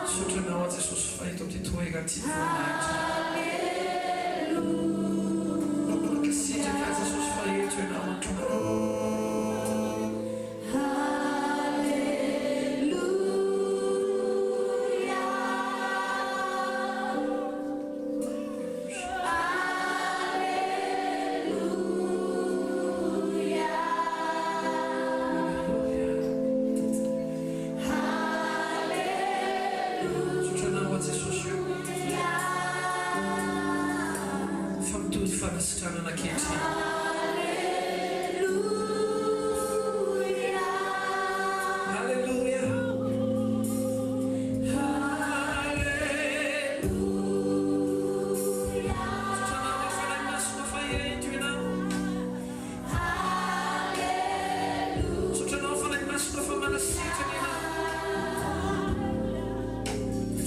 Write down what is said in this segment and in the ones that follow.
Sotranao a Jesosy fa eto amin'ity toerana ity voninahitra. Mankasitraka Jesosy fa eto ianao androany. Fanasitranana ankehitriny. Halleluja. Halleluja. Sotranao fanahy masina fa eto ianao. Halleluja. Sotranao fanahy masina fa manasitrana ianao.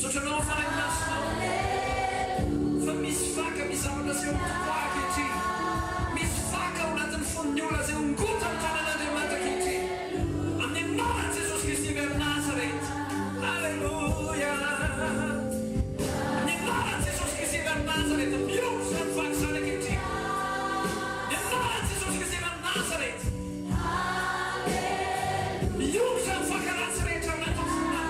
Sotranao fanahy masina fa misy vaka mizavana zay tokoa ankehitriny. Misy vaka ao anatin'ny fon'ny olona zay ongota ny tanan'Andriamanitra ankehitriny. Amin'ny anaran'i Jesosy Kristy avy Nazareth. Halleluja. Amin'ny anaran'i Jesosy Kristy avy Nazareth. Miompy zany vaka zany ankehitriny. Amin'ny anaran'i Jesosy Kristy avy Nazareth. Miompy zany vaka ratsy rehetra ao anatin'ny fonao.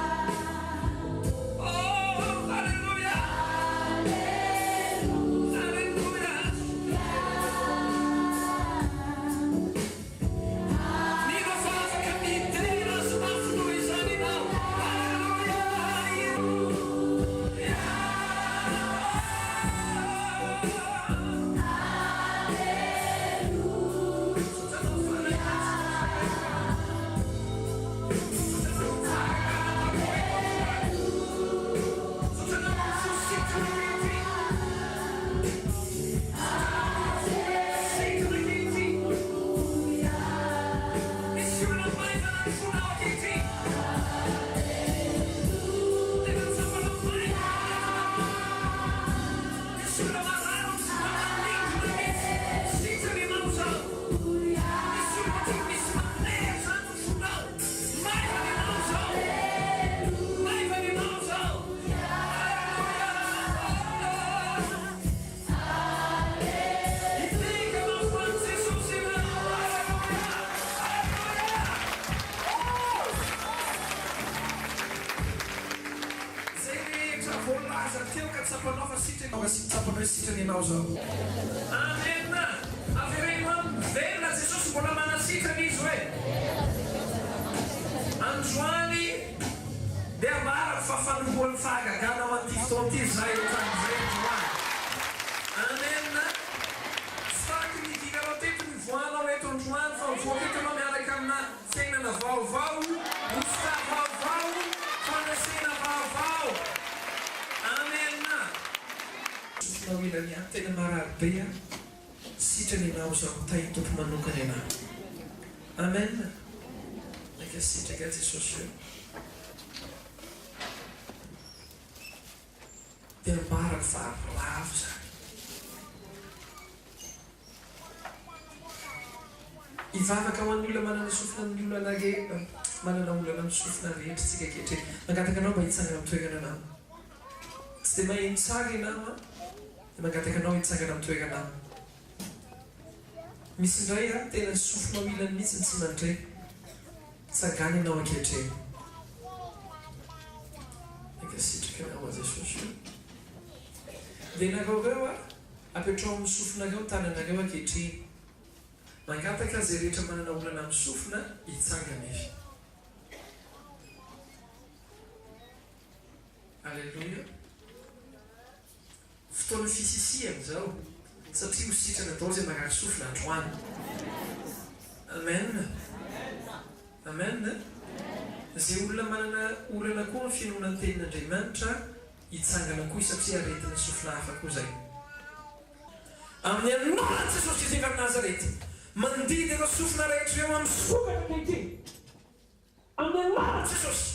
Amen. Avereno verina Jesosy mbola manasitrana izy hoe. Androany dia ambara fa fanomboan'ny fahagagana ao an'ity fotoana ity zay ohatran'izay androany. Amen. Saky nidikanao teto nivoanao eto androany fa mivoaka eto anao miaraka amina fiainana vaovao, mosika vaovao, fanasena vaovao. Amen. Sofinao ilany any tena marary be a sitrany ianao zao tay tompo manokana ianao. Amen. Naka sitraka Jesosy io. Dia ambara ny fahavolavo zany. Ivavaka ho an'ny olona manana sofina amin'ny olona rehetra, manana olana amin'ny sofina rehetra tsika ankehitriny. Mangataka anao mba hitsangana amin'ny toerana anao. Tsy dia maheno tsara ianao a. Mangataka anao hitsangana amin'ny toerana anao. Misy indray a tena sofina milany mihitsy ny tsy mandray. Tsagana ianao ankehitriny. Nakasitraka anao a Jesosy io. Dia nareo a apetrao amin'ny sofinareo tananareo ankehitriny. Mangataka zay rehetra manana olana amin'ny sofina hitsangana izy. Halleluja. Fotoana fisisiana zao satria ho sitrana dao zay marary sofina androany. Amen. Amen. Zay olona manana olana koa ny finoana ny tenin'Andriamanitra hitsangana koa satria aretina sofina hafa koa zay. Amin'ny anaran'i Jesosy Kristy avy Nazareth. Mandidy ireo sofina rehetra eo amin'ny sofina ankehitriny. Amin'ny anaran'i Jesosy.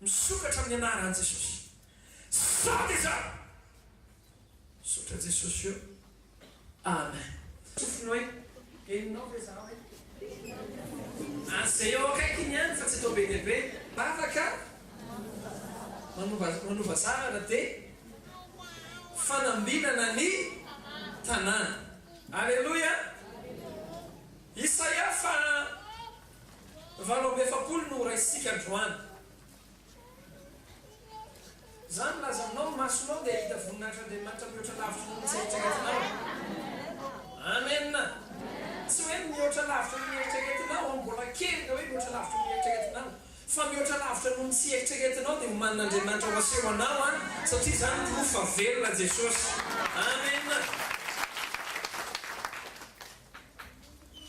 Misokatra amin'ny anaran'i Jesosy. Sady izany. Sotra Jesosy io. Amen. Sofina hoe enonao ve zaho hoe. Zay eo akaiky niany fa tsy atao be dia be. afaka manova zavatra dia fanambinana ny tanàna. Alleloia. Isaia 7:7 no raisitsika androany. Zany milaza aminao masonao dia hita voninahitran'Andriamanitra mihoatra lavitra noho ny eritreretinao. Amen. Tsy hoe mihoatra lavitra noho ny eritreretinao, mbola kely hoe mihoatra lavitra noho ny eritreretinao, fa mihoatra lavitra noho ny tsy eritreretinao dia homanin'Andriamanitra ho aseho anao satria zany no favelona Jesosy. Amen.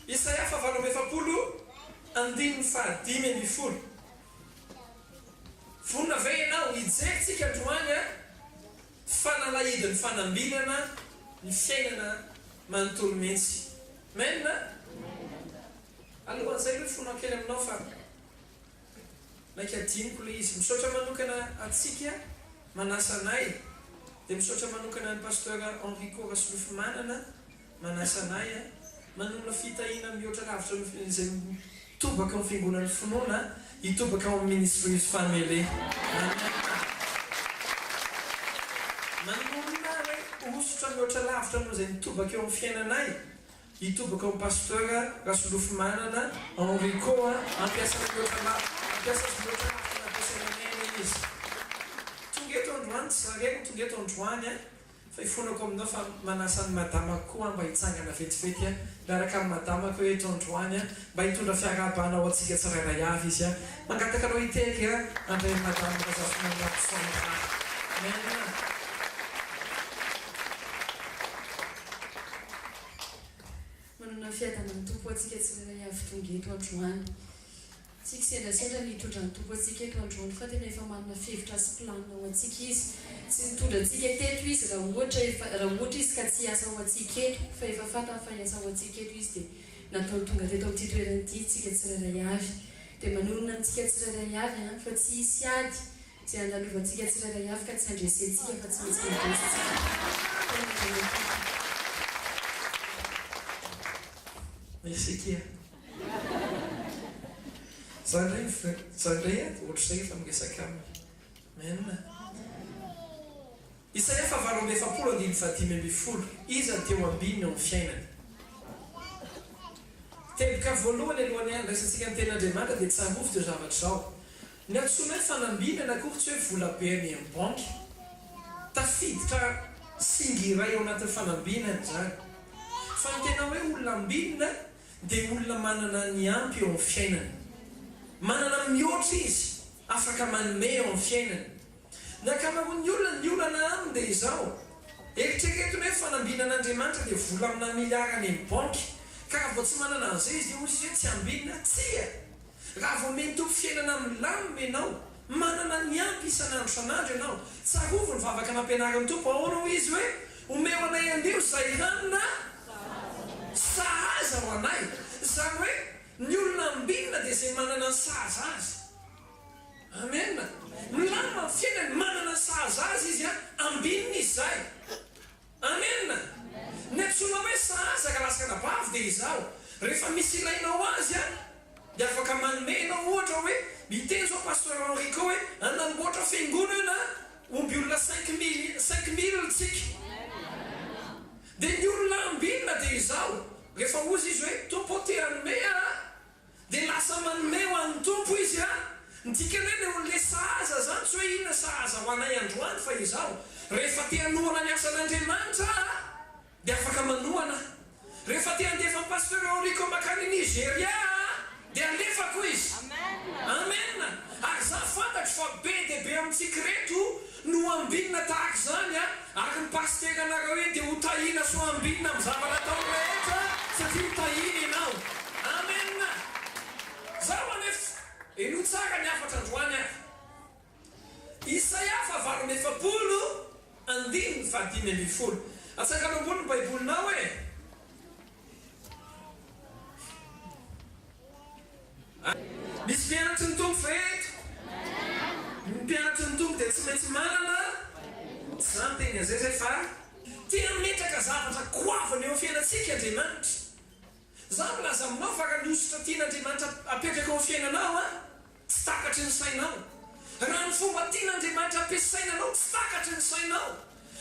Isaia 7:7 Vonina ve ianao hijerytsika androany fanalahidin'ny fanambinana ny fiainana manontolo mihitsy. Amen. Alohan'izay aloha fona kely aminao fa maika adiniko le izy misaotra manokana atsika manasa anay dia misaotra manokana ny pasteur Enrico Rasolofimanana manasa anay manona fitahiana mihoatra lavitra izay mitobaka amin'ny fiangonan'ny finoana hitobaka ao amin'ny ministry famille. Manona hoe osotra mihoatra lavitra noho izay mitobaka eo amin'ny fiainanay hitobaka ao amin'ny pasteur Rasolofimanana Enrico ampiasa mihoatra lavitra nampiasainanay izy. Tonga eto androany tsy zareko tonga eto androany fa ifonako aminao fa manasany madamako koa mba hitsangana vetivety miaraka amin'ny madamako hoe eto androany mba hitondra fiarahabanao atsika tsirairay avy izy mangataka anao hiteky andray madama kazafonanaposona. Manana fiadana ny tompo atsika tsirairay avy tonga eto androany. Tsika sendasendra mitondra ny tompo atsika eto androany fa tena efa manana fevitra sy planina ho antsika izy. Tsy mitondra antsika teto izy raha ohatra izy ka tsy hiasa ho antsika eto fa efa fantany fa hiasa ho antsika eto izy dia nataony tonga teto amin'ity toerana ity tsika tsirairay avy dia manorona antsika tsirairay avy fa tsy hisy ady izay andalovantsika tsirairay avy ka tsy handresentsika fa tsy maintsy handresitsika. Esikia. Zandray ohatr'izay efa miresaka aminy. Amen. Isaia 7:7 iza teo ambiny eo amin'ny fiainany. Teboka voalohany alohan'ny andraisantsika ny ten'Andriamanitra dia tsangofo teo zavatra zao. Ny antsoina hoe fanambinana akory tsy hoe vola-be any amin'ny banky. Tafiditra singiray ao anatin'ny fanambinana zany. Fa ny tena hoe olona ambinina dia olona manana ny ampy eo amin'ny fiainany. Manana mihoatra izy afaka manome eo amin'ny fiainany. Ny ankamaroan'ny olana aminy dia izao. Eritreretiny hoe fanambinan'Andriamanitra dia vola amina miliara any amin'ny banky. Ka raha vao tsy manana an'izay izy dia hoe tsy ambinina tsia. Raha vao mentompo fiainana milamina ianao, manana ny ampy isan'andro isan'andro ianao. Tsarovo ny vavaka nampianaran'ny tompo ahoana ho izy hoe omeo anay anio izay hanina sahaza ho anay. Izany hoe ny olona ambinina dia izay manana ny sahaza azy. Amen. Milama ny fiainany manana ny sahaza azy izy ambinina izy izay. Amen. Ny antsoina hoe sahaza ka lasaka nabavy dia izao. Rehefa misy ilainao azy dia afaka manomenao ohatra hoe miteny zao pasteur Enrico hoe anamboatra fiangonana omby olona 5 000 tsika. Dia ny olona ambinina dia izao. Rehefa ozy izy hoe tompo te hanome dia lasa manome ho an'ny tompo izy ndikany hoe le sahaza zany tsy hoe inona sahaza ho anay androany fa izao. Rehefa te hanohana ny asan'Andriamanitra dia afaka manohana. Rehefa te handefa ny pasteur Enrico makany Nigeria dia alefako izy. Amen. Ary za fantatro fa be dia be amintsika reto no ambinina tahaka izany ary ny pasteur anareo hoe dia ho tahina so ambinina amin'ny zava-natao rehetra satria ho tahina ianao. Amen. Zaho anefa eno tsara ny afatra androany Isaia 7:7 atsangana ambony ny baibolinao misy mpianatry ny tompo fa eto. Ny mpianatry ny tompo dia tsy maintsy manana zany teny azay zay fa tia metraka zavatra koavana eo fiainantsika Andriamanitra. Za milaza aminao fa raha ny osotra tian'Andriamanitra apetraka eo fiainanao tsy takatra takatry ny sainao. Raha ny fomba tian'Andriamanitra ampiasainanao tsy takatry ny sainao.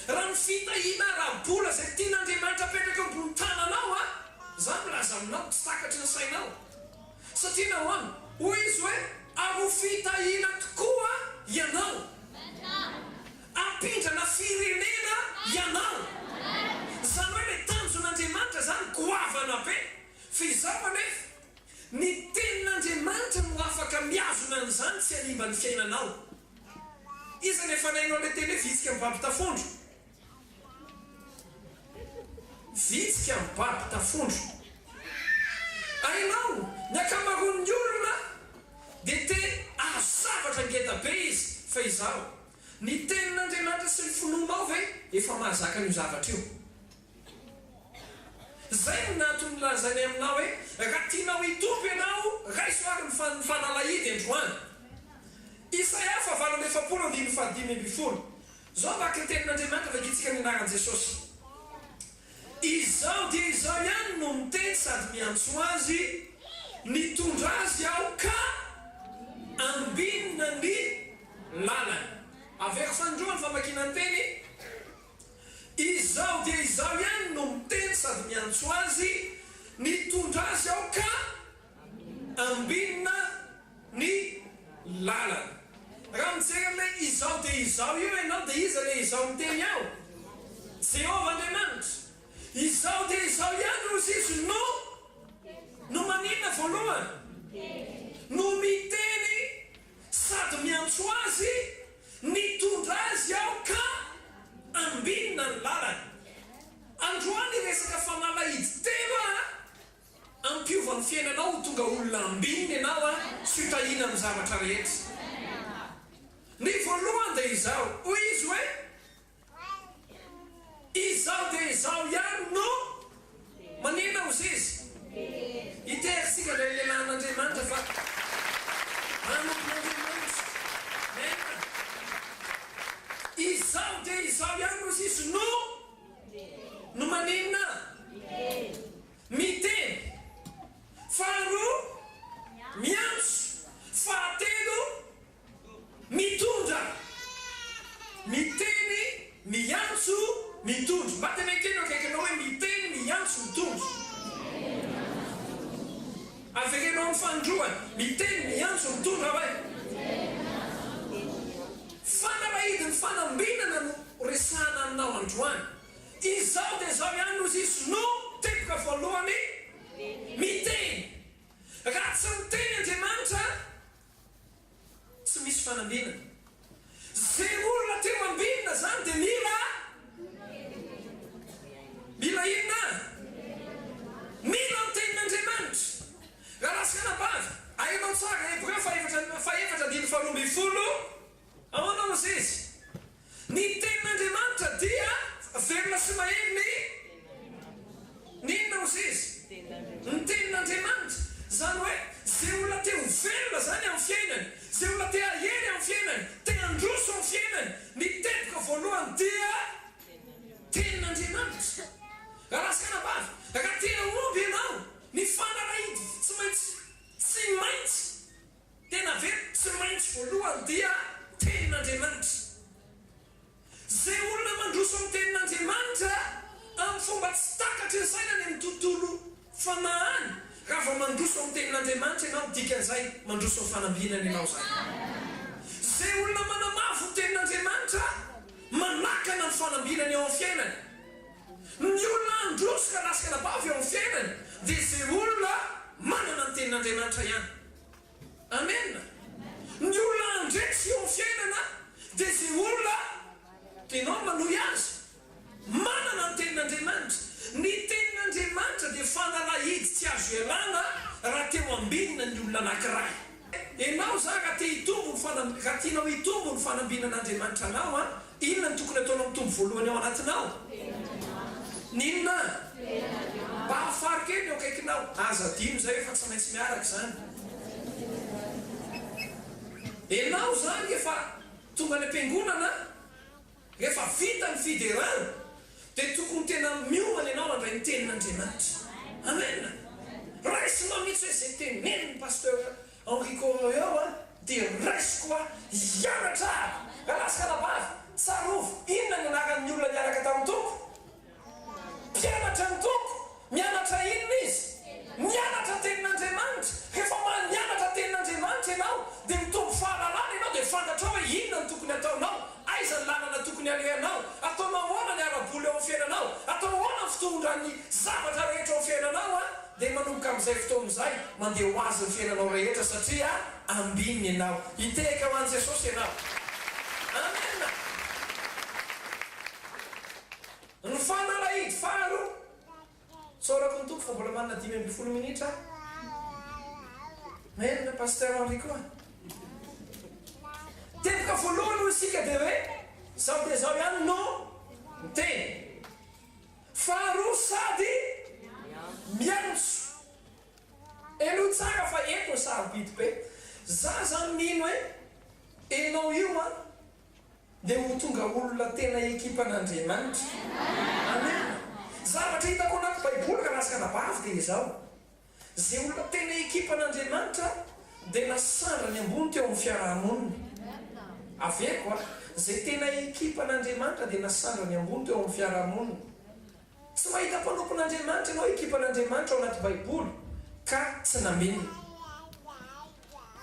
Raha ny fitahiana raha-bola izay tian'Andriamanitra apetraka ambony tananao zany milaza aminao tsy takatry ny sainao. Satria nahoana? Hoy izy hoe aro fitahiana tokoa ianao. Ampindrana firenena ianao. Zany hoe ilay tanjon'Andriamanitra zany goavana be. Fa izao anefa ny tenin'Andriamanitra no afaka miazona an'izany tsy hanimba ny fiainanao. Iza ny efa nainao ilay teny hoe vitsika mibaby tafondro. Vitsika mibaby tafondro. Ainao ny akamaroan'ny olona dia te ahazavatra ngeda be izy. Fa izao ny tenin'Andriamanitra sy ny finoanao ve efa mahazaka an'io zavatra io. Zay no natony lazany aminao hoe raha tianao hitombo ianao raisoary ny fanalahidy androany. Isaia 8:7-5. Zao vaky ny tenin'Andriamanitra vakitsika ny anaran'i Jesosy. Izao dia izao ihany no miteny sady miantso azy, nitondra azy aho ka ambinina ny lalany. Aveko fandroany famakina ny teny. Izao dia izao ihany no miteny sady miantso azy, nitondra azy aho ka ambinina ny lalany. Raha mijery amin'ilay izao dia izao io ianao dia iza ilay izao miteny ao? Jehovah Andriamanitra. Izao dia izao ihany ozy izy no maninona voalohany? No miteny sady miantso azy, nitondra azy aho ka ambinina ny lalany. Androany resaka fanalahidy telo ampiova ny fiainanao tonga olona ambinina ianao sy hitahiana amin'ny zavatra rehetra. Ny voalohany dia izao, hoy izy hoe izao dia izao ihany no maninona ozy izy. Iterisika ilay lehilahin'Andriamanitra fa manopon'Andriamanitra. Izao dia izao ihany ozy izy no maninona? Miteny. Faharoa miantso. Fahatelo mitondra. Miteny, miantso, mitondra. Mba tena ekeny akaikinao hoe miteny, miantso, mitondra. Avekenao amin'ny fandroany. Miteny, miantso, mitondra vai. Fanalahidy ny fanambinana no resahana aminao androany. Izao dia izao ihany ozy izy no tepoka voalohany miteny. Raha tsy miteny Andriamanitra tsy misy fanambinana. Zay olona teo ambinina zany dia mila inona? Mila tenin'Andriamanitra. Raha lasaka anabavy ainao tsara Hébreu 4:12. Amanao ozy izy. Ny tenin'Andriamanitra dia velona sy maheno ninona ozy izy? Ny tenin'Andriamanitra. Zany hoe zay olona te ho velona zany amin'ny fiainany, zay olona te hahery amin'ny fiainany, te handroso amin'ny fiainany, ny tepoka voalohany dia tenin'Andriamanitra. Raha lasaka anabavy, raha tena omby ianao, ny fanalahidy tsy maintsy tena very tsy maintsy voalohany dia tenin'Andriamanitra. Zay olona mandroso amin'ny tenin'Andriamanitra amin'ny fomba tsy takatry ny sainany amin'ny tontolo famahany. Raha vao mandroso amin'ny tenin'Andriamanitra ianao dikan'izay mandroso amin'ny fanambinana ianao zany. Zay olona manamafy ny tenin'Andriamanitra manakana ny fanambinana eo amin'ny fiainany. Ny olona androso ka lasaka anabavy eo amin'ny fiainany dia zay olona manana ny tenin'Andriamanitra ihany. Amen. Ny olona andreky eo amin'ny fiainana dia zay olona tianao manohy azy manana ny tenin'Andriamanitra. Ny tenin'Andriamanitra dia fanalahidy tsy azo ialana raha teo ambinina ny olona anankiray. Ianao zany raha tianao hitombo ny fanambinan'Andriamanitra anao inona ny tokony ataonao mitombo voalohany ao anatinao? Ninona? Mba hafary kely eo akaikinao. Aza dimo zay efa tsy maintsy miaraka zany. Ianao zany efa tonga any am-piangonana, rehefa vita ny fiderana, dia tokony tena miomana ianao andray ny tenin'Andriamanitra. Amen. Raisinao mihitsy hoe izay teneniny pasteur Henri Corot eo dia raisikoa hianatra alasakanabavy tsarovy inona ny anaran'ny olona niaraka tamin'ny tompo mpianatra ny tompo mianatra inona izy mianatra tenin'Andriamanitra rehefa mianatra tenin'Andriamanitra ianao dia mitombo fahalalana ianao dia fantatrao hoe inona ny tokony ataonao aiza ny lalana tokony alehanao atao mahoana ny ara-boly eo amin'ny fiainanao atao ahoana ny fitondran'ny zavatra rehetra eo amin'ny fiainanao a dia manomboka amin'izay fotoan'izay mandeha ho azy ny fiainanao rehetra satria ambininy ianao hiteka ho an'i Jesosy ianao amena ny fanalahidy faharoa tsorako ny tompo fa mbola manana 10 minitra menina paster Henri koa teboka voalohany ho isika dia hoe zao dia zao ihany no miteny faharoa sady miantso aloha tsara fa eto ny sarobidy be za zany mino hoe enao io a dia ho tonga olona tena ekipan'Andriamanitra amen zavatra hitako anaty baiboly ka lasaka-nabavy dia izao zay olona tena ekipan'Andriamanitra dia nasandrany ambony teo amin'ny fiarahamonina aveko a zay tena ekipan'Andriamanitra dia nasandrany ambony teo amin'ny fiarahamonina tsy mahita mpanompon'Andriamanitra ianao ekipan'Andriamanitra ao anaty baiboly ka tsy namenina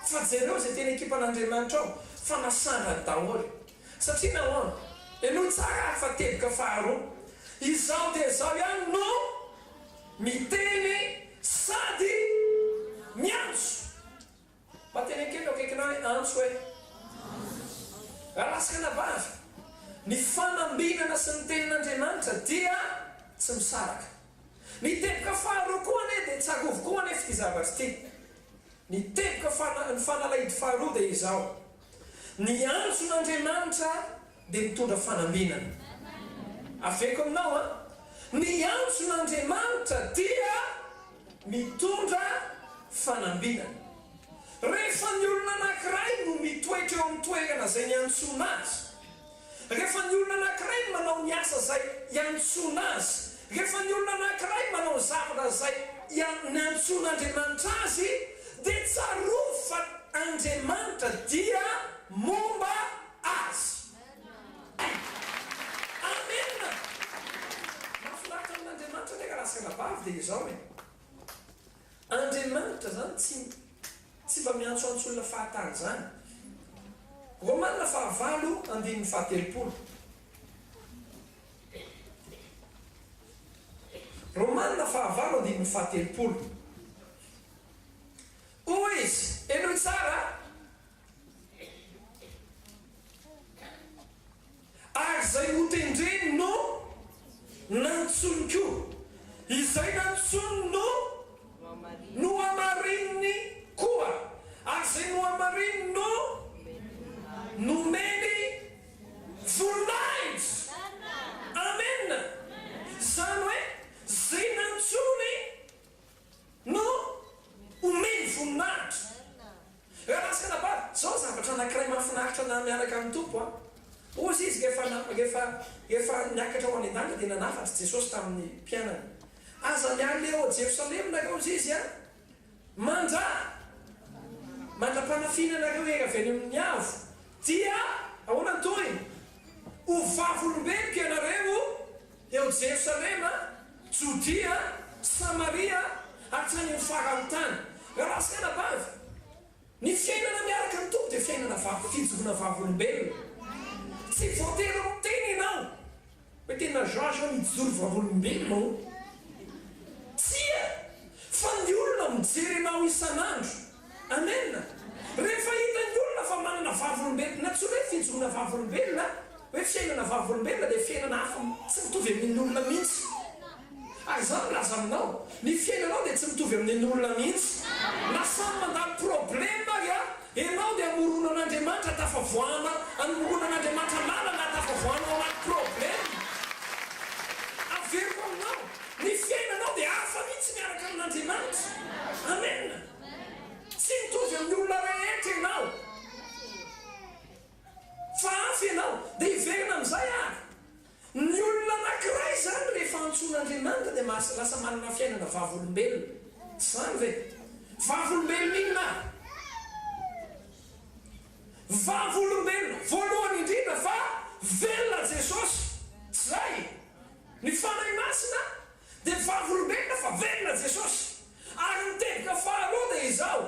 fa jereo zay tena ekipan'Andriamanitra ao fa nasandrany daholo satria nahoana aloha tsara fa teboka faharoa izao dia zao ihany no miteny sady miantso mateny ankelo akaikinao hoe antso hoe alasakanabavy ny fanambinana sy ny tenin'Andriamanitra dia tsy misaraka ny teboka faharoa koa ane dia tsarovy koa anefa ty zavatra ty ny teboka ny fanalahidy faharoa dia izao ny antson'Andriamanitra dia mitondra fanambinana aveko aminao a ny antson'Andriamanitra dia mitondra fanambinana rehefa ny olona anankiray no mitoetra eo amin'ny toerana zay niantsona azy rehefa ny olona anankiray manao ny asa zay iantsona azy rehefa ny olona anankiray manao zavatra zay niantson'Andriamanitra azy dia tsarovy fa Andriamanitra dia momba azy amena mahafinaritra amin'Andriamanitra ndraika lasaka-nabavy dia izao hoe Andriamanitra zany tsy mba miantsoantso olona fahatany zany Romanina 9:7 Romanina 9:7 hoy izy enoy tsara ary zay hotendreny no nantsony koa izay nantsony no amarininy koa ary zay no amarininy no nomeny voninahitra amen zany hoe zay nantsony no omeny voninahitra rahalasaka-nabavy zao zavatra anankiray mahafinaritra na miaraka amin'ny tompo a ozy izy efa niakatra ho any an-danja dia nanafatry Jesosy tamin'ny mpianany aza mialy eo Jerosalema nareo izy a mandra-panafinanareo era avy any amin'ny avo dia ahoana ntoiny ho vavolombeloko ianareo eo Jerosalema Jodia Samaria hatrany amin'ny farany tany rahalasaka-nabavy ny fiainana miaraka amin'ny tompo dia fiainana fijorona vavolombelona tsy voatery miteny ianao hoe tena Jean mijoro vavolombelona tsia fa ny olona mijery anao isan'andro amen rehefa hita ny olona fa manana vavolombelona tsy hoe fijorona vavolombelona hoe fiainana vavolombelona dia fiainana hafa tsy mitovy amin'ny olona mihitsy ary zany laza aminao ny fiainanao dia tsy mitovy amin'ny olona mihitsy na samy mandany problema ya ianao dia amorona an'Andriamanitra tafavoana amorona an'Andriamanitra lalana tafavoana ao anaty problema averiko aminao ny fiainanao dia hafa mihitsy miaraka amin'Andriamanitra amen tsy mitovy amin'ny olona rehetra ianao fa hafa ianao dia hiverina amin'izay ary ny olona anankiray zany rehefa antson'Andriamanitra dia lasa manana fiainana vavolombelona tsy zany ve vavolombelona inona vavolombelona voalohany indrindra fa velona Jesosy tsy zay ny fanahy masina dia vavolombelona fa velona Jesosy ary mitebika faharoa dia izao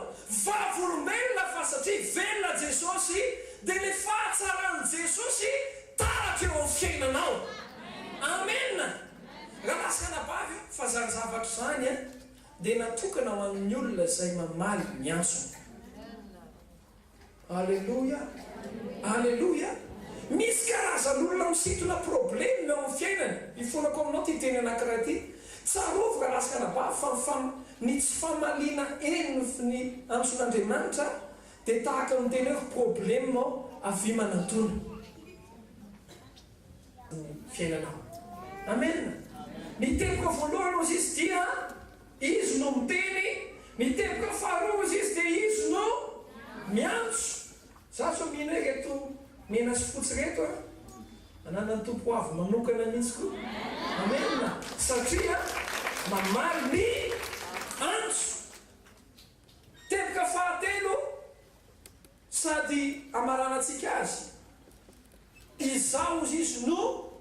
vavolombelona fa satria velona Jesosy dia le fahatsaran'i Jesosy taratra eo amin'ny fiainanao. Amen. Raha lasaka nabavy fa zany zavatra zany dia natokana ho amin'ny olona izay mamaly miantsona. Alleluia. Alleluia. Misy karazan'olona misintona problème eo amin'ny fiainany. Ifonako aminao ty teny anankiray ty. Tsarovy raha lasaka nabavy fa ny tsy famaliana ny antson'Andriamanitra dia tahaka ny teny hoe problème ao avy manantona fiainanao. Amen. Miteboka voalohany ozy izy dia izy no miteny, miteboka faharoa ozy izy dia izy no miantso. Za so mihina hoe reto mena sy fotsy reto ananany tompo avy manokana mihitsy koa. Amen. Satria mamaly ny antso. Teboka fahatelo sady amaranantsika azy izao ozy izy no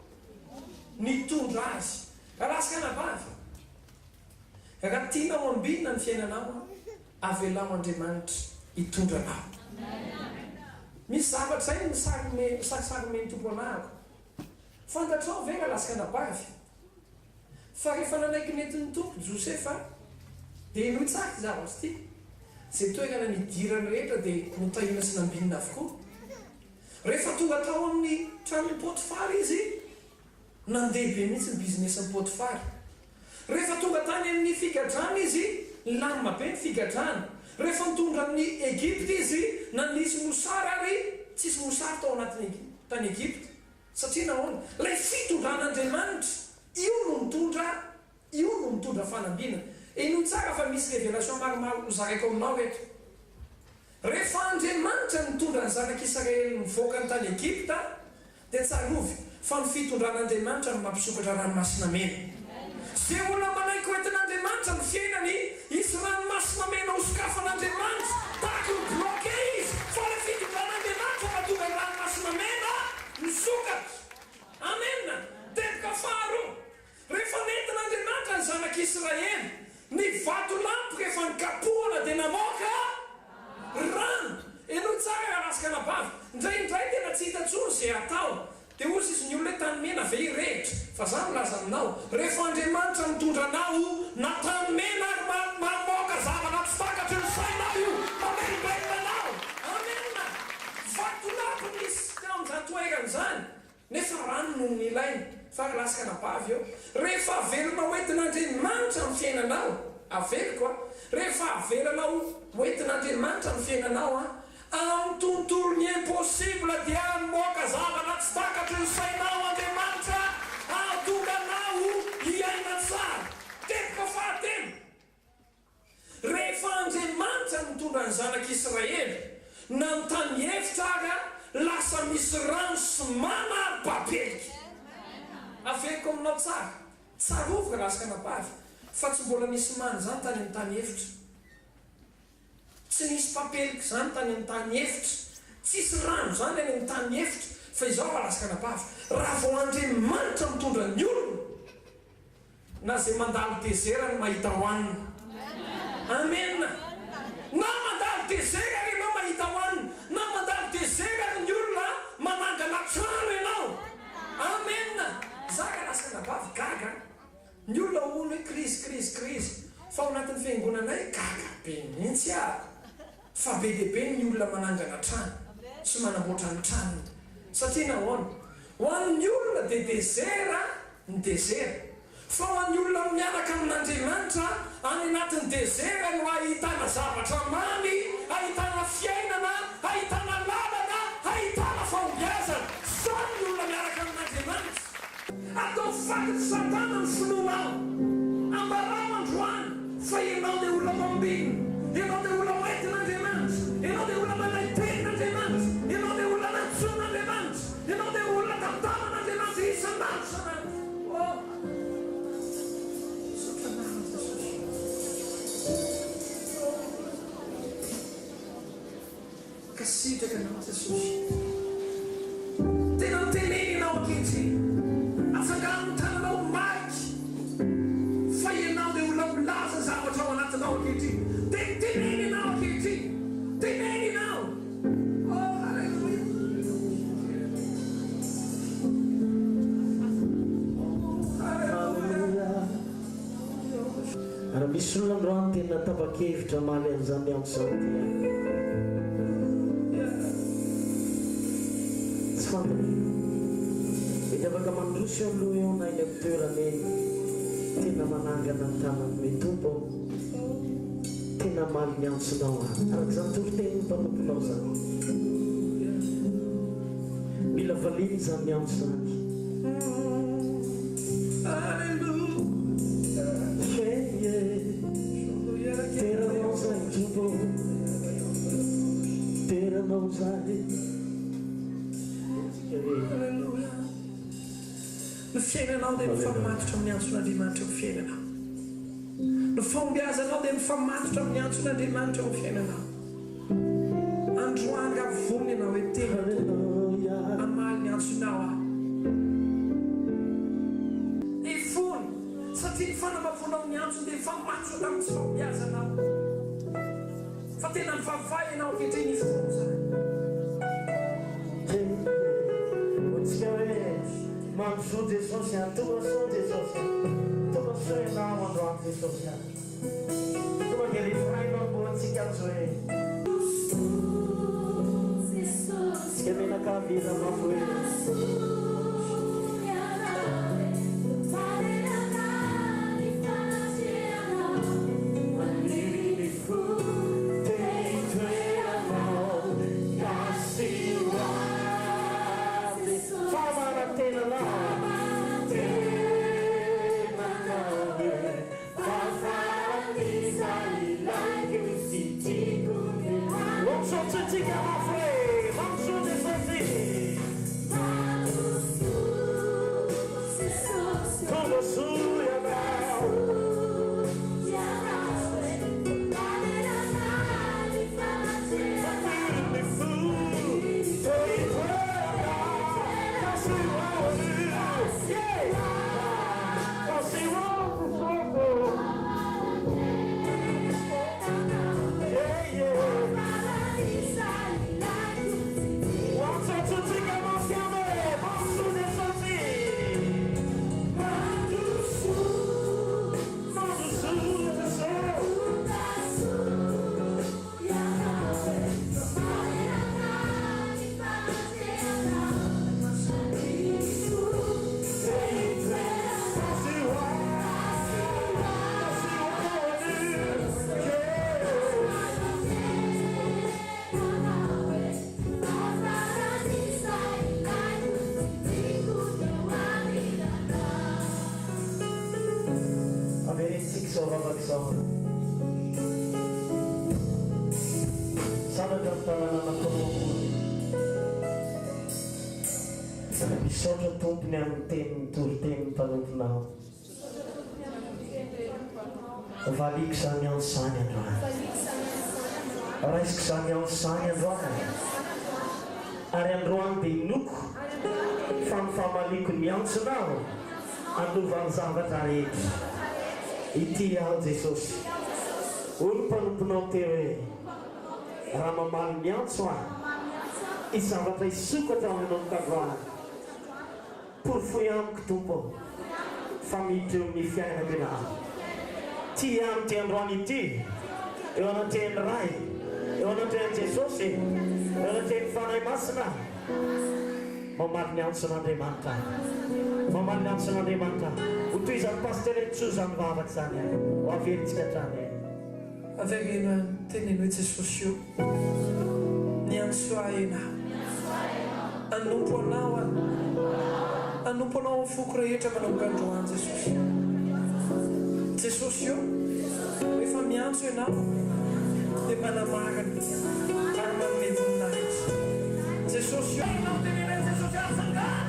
nitondra azy. Raha lasaka nabavy raha tianao ambinina ny fiainanao avelao Andriamanitra hitondranao. Misy zavatra zay misakisary meny tompo anahako. Fantatrao ve raha lasaka nabavy fa rehefa nanaiky nentin'ny tompo Josefa dia nohitsaky zavatra ty zay toerana nidirany rehetra dia notahina sy nambinina avokoa. Rehefa tonga tao amin'ny tranon'ny Potifara izy nandehibe mihitsy ny business-ny Potifara. Rehefa tonga tany amin'ny figadrana izy lamina be ny figadrana. Rehefa nitondra amin'ny Egypte izy nanisy mosary ary tsisy mosary tao anatin'ny tany Egypte. Satria nahoana ilay fitondran'Andriamanitra io no mitondra fanambina. Ino tsara fa misy révélation maromaro zaraiko aminao eto. Rehefa Andriamanitra nitondra ny zanak'Israely nivoaka ny tany Egypta dia tsarovy fa ny fitondran'Andriamanitra no mampisokatra ranomasina mena. Zay olona manaiky hoentin'Andriamanitra ny fiainany isy ranomasina mena ho sokafan'Andriamanitra tahaka ny bloqué izy fa le fitondran'Andriamanitra mahatonga ny ranomasina mena misokatra. Amen. Teboka faharoa rehefa nentin'Andriamanitra ny zanak'Israely ny vatolampy rehefa nikapohana dia namoaka rano. Eno tsara raha lasaka nabavy indraindray tena tsy hitantsony izay atao dia ozy izy ny olona hoe tany mena ve irehetra fa za milaza aminao rehefa Andriamanitra mitondranao na tany mena mamoaka zavana tsy takatry ny sainao io mamelibelonanao. Amen. Vatolampy misy teo amin'izany toeran'izany nefa rano no ny ilainy. Fa raha lasaka nabavy eo rehefa avelona hoentin'Andriamanitra ny fiainanao aveliko rehefa avelanao hoentin'Andriamanitra ny fiainanao amin'ny tontolo ny impossible dia moka zavana tsy takatry ny sainao Andriamanitra ahatonganao hiaina tsara. Teboka fahatelo rehefa Andriamanitra mitondra ny zanak'Israely na ny tany efitra aga lasa misy rano sy manaripapelika. Aveliko aminao tsara tsarovy raha lasaka nabavy fa tsy mbola misy many zany tany amin'ny tany efitra. Tsy misy papelika zany tany amin'ny tany efitra. Tsisy rano zany any amin'ny tany efitra. Fa izao raha lasaka nabavy raha vao Andriamanitra mitondra ny olona na zay mandalo dezera ny mahita hoanina. Amen. Na mandalo dezera ianao mahita hoanina na mandalo dezera ny olona manangana trano ianao. Amen. Zaka lasaka nabavy gaga ny olona hono hoe crise fa ao anatin'ny fiangonanay gaga be mihitsy fa be dia be ny olona manangana trano sy manamboatra ny tranony. Satria nahoana ho an'ny olona dia dezera ny dezera fa ho an'ny olona miaraka amin'Andriamanitra any anatin'ny dezera no ahitana zavatra mamy, ahitana fiainana, ahitana lalana, ahitana fahombiazana. Zany ny olona miaraka amin'Andriamanitra. Atao fakitsy Satana ny finoanao ambarao androany fa ianao dia olona mambiny, ianao dia olona hoentin'Andriamanitra, ianao dia olona manay tenin'Andriamanitra, ianao dia olona natsoan'Andriamanitra, ianao dia olona tamtaman'Andriamanitra isan'andro. sitraka anao Jesosy. Tena miteneninao ankehitriny. Atsangano tananao maiky. Fa ianao dia olona milaza zavatra ao anatinao ankehitriny. Teneninao ankehitriny. Teneninao. Oh, halleluja. Raha misy olona androany tena tapa-kevitra maly an'izany an'izao ty. Tsy fantany. Mety afaka mandroso eo aloha eo na eny amin'ny toerana eny. Tena manangana ny tanany mitompo. Tena maly ny antsonao any. Arak'izany toroteny mpanomponao zany. Mila valiny izany ny antso zany. Teranao zay. Halleluja. Ny fiainanao dia mifamatotra amin'ny antson'Andriamanitra amin'ny fiainanao. Ny fombiazanao dia mifamatotra amin'ny antson'Andriamanitra amin'ny fiainanao. Androany avony ianao hoe tena amaly ny antsonao aho. Ifony satria ny fanamavonao ny antsony dia mifamatotra tamin'ny tsy fombiazanao. Fa tena mivavay ianao ankehitriny ifony zany. Ohatsika hoe mampisoa Jesosy any, tonga soa Jesosy. Tonga soa ianao androany Jesosy any. Tonga dia refrainao mbolantsika azy hoe tsika menakavira mafy hoe misaotra tompony amin'ny teny toroteny mpanomponao. Valiko izany andro izany androany. Raisiko izany andro izany androany. Ary androany dia inoko fa ny fahamaliko ny antsonao andovany zavatra rehetra. Ity aho Jesosy. Olo mpanomponao teo hoe raha mamaly ny antso aho. I zavatra isokatra aminao androany. Porfoy amiko tompo fa miditra eo amin'ny fiainako ianao. Ty amity androany ity eo anatrehany ray, eo anatrehany Jesosy, eo anatrehany fanahy masina. Mamaly ny antson'Andriamanitra. Mamaly ny antson'Andriamanitra. Ho toy izany pasteur tsoa izany vavaka izany. Ho averintsika hatrany. Avegina teneno hoe Jesosy io. Ny antso aina. Anompo anao aho. Anompo anao amin'ny foko rehetra manomboka androany Jesosy. Jesosy io rehefa miantso ianao dia manamagana ary manome voninahitra. Jesosy io ianao teneneny Jesosy atsangano.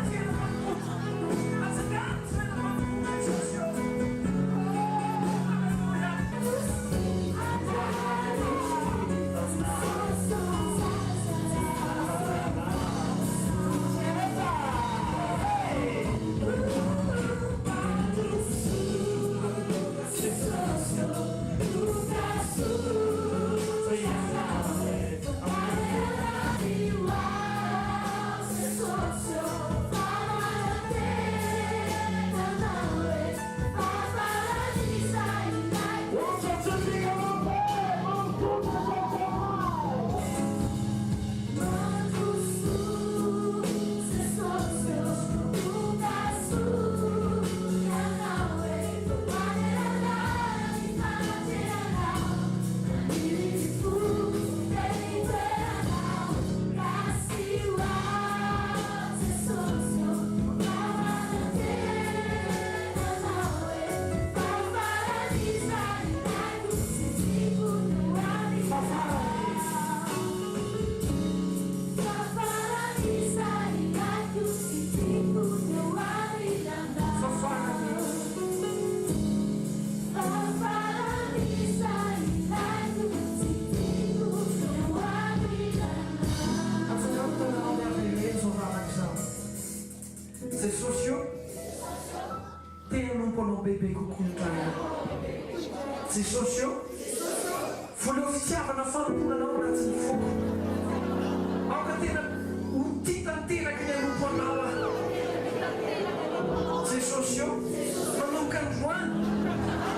Jesosy io tena nompo anao bebe kokoa ny trano. Jesosy io voaleo fitiavana fanomponanao anatin'ny foko. Aoka tena ho titanteraka ny anompo anao a. Jesosy io manomboka androany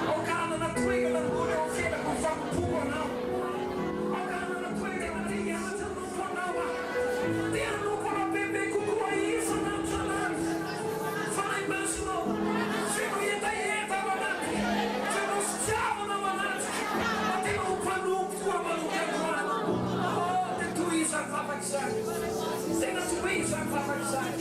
aoka anana toegana mbola eo felako fampoko anao. Aoka anana toegana rihaatra nompo anao a. Tena nompo anao bebe kokoa izy anaty anaty. Fanahy masonao feno hetaheta ao anaty. Feno fitiavana ao anaty. Tena ho mpanompo koa manomboka androany. Dia toy izany vavaka izany. Tena toy izany vavaka izany.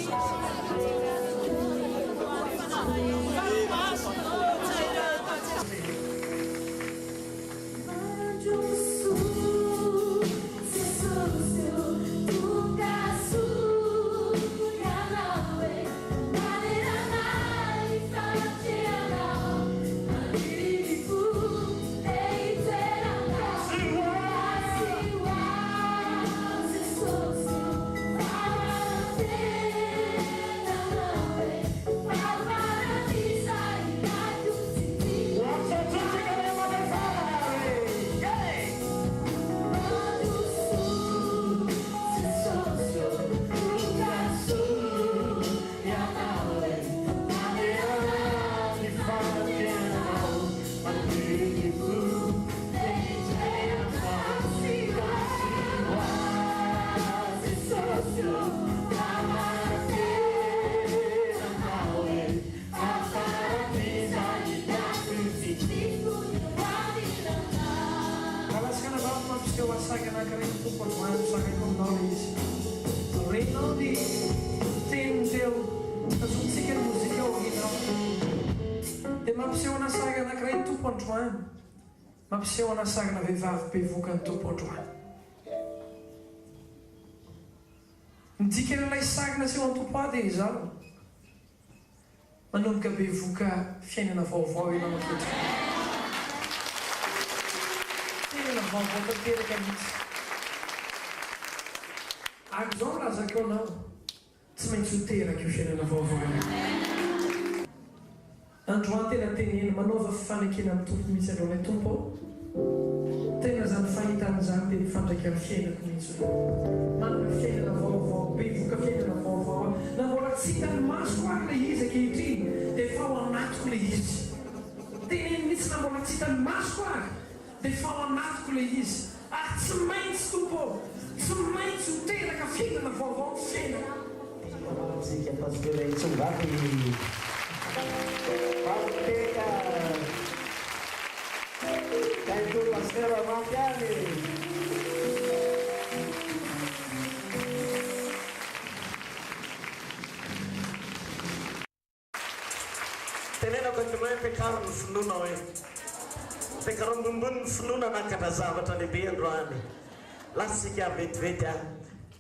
Mampiseho anasagana vehivavy bevoka ny tompo androany. Midikana ilay sagana seho an-tompo ady izaho. Manomboka bevoka fiainana vaovao ianao matetika. Fiainana vaovao tanteraka mihitsy. Ary izao milazako anao, tsy maintsy ho teraka io fiainana vaovao ianao. Androany tena tenena manaova fifanekena amin'ny tompo misy andro ilay tompo. Tena zany fahitana zany dia mifandraika amin'ny fiainako mihitsy hoe manana fiainana vaovao, bevoka fiainana vaovao. Na mbola tsy hitany masoko ary ilay izy ankehitriny dia efa ao anatiko ilay izy. Teneny mihitsy na mbola tsy hitany masoko ary dia efa ao anatiko ilay izy. Ary tsy maintsy tompo, tsy maintsy ho teraka fiainana vaovao ny fiainana. Tsika pastora Itsongavy. Panteka. Kanto pastor Mafiani. Tenena continuare pecare ny finoana hoe pecare ambonimbony ny finoana nakatra zavatra lehibe androany. Lasika vetivety a.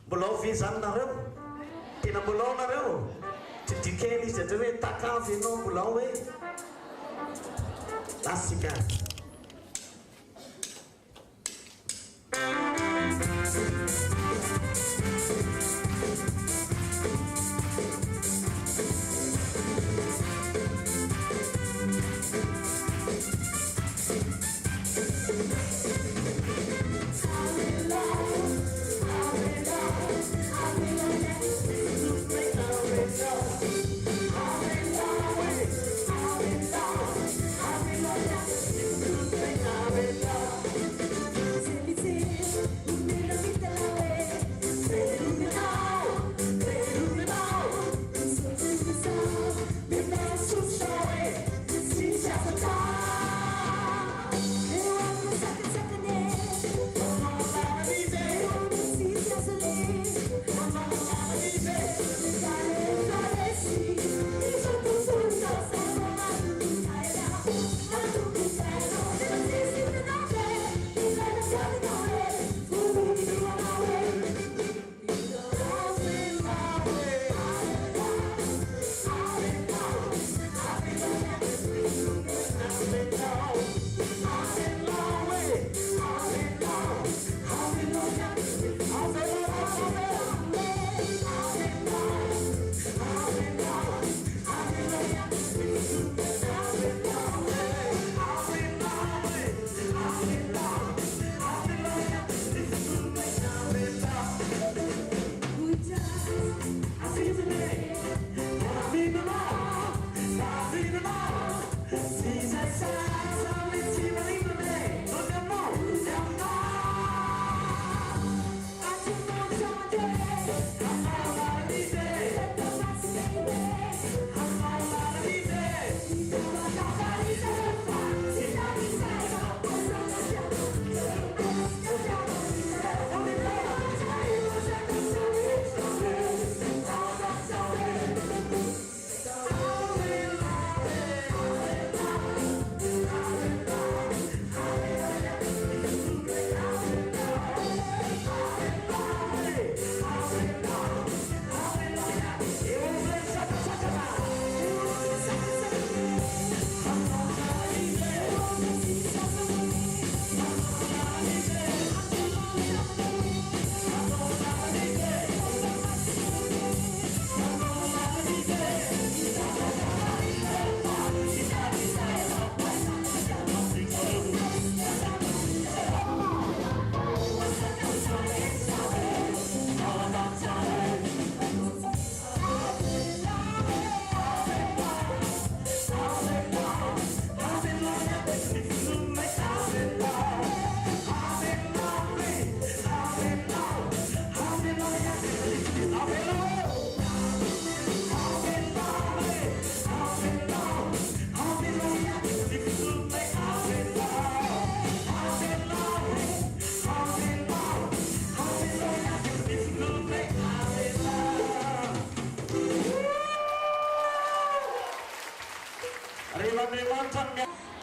Mbola ao ve zany nareo? Tena mbola ao nareo? Tidikely izy atao hoe takavy ianao mbola ao hoe lasika. Se mi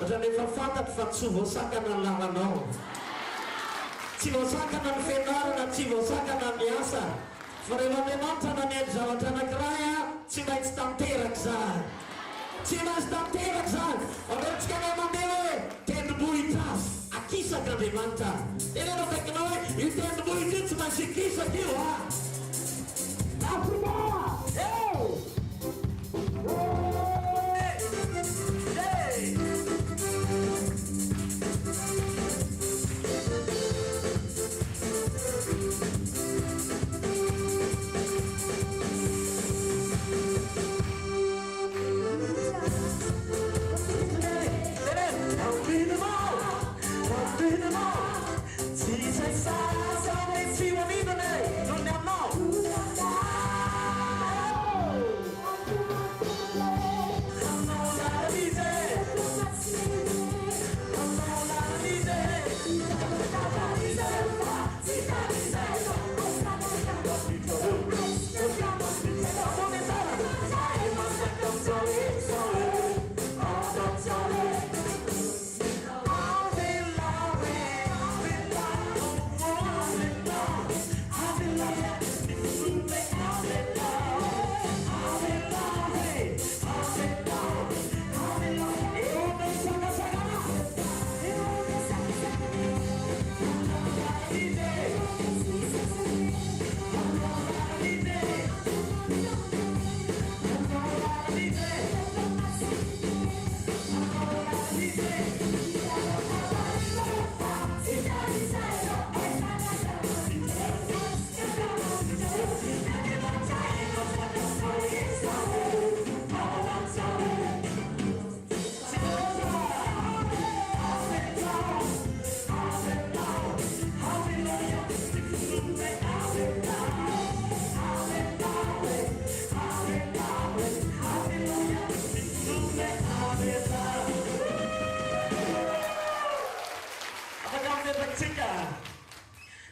rehefa fantatry fa tsy voasakana ny lalanao tsy voasakana ny fianarana tsy voasakana ny asa fa rehefa mianatra nanety zavatra anankiray a tsy maintsy tanteraka zany tsy maintsy tanteraka zany ameritsika na mandeha hoe tendrombohitra azy akisak'Andriamanitra enao akaikinao hoe io tendrombohitra io tsy maintsy ikisaka io a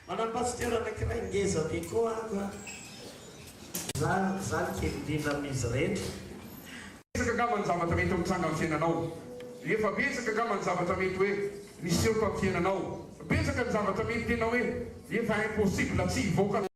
manam-pasitera anankiray ngeza be koa ako zany kelindrindra amin'izy rehetra betsaka angambany zavatra mety mitsanga amin'ny fiainanao efa betsaka angambany zavatra mety hoe miseho tao amin'ny fiainanao betsaka ny zavatra mety tena hoe efa impossible tsy hivoaka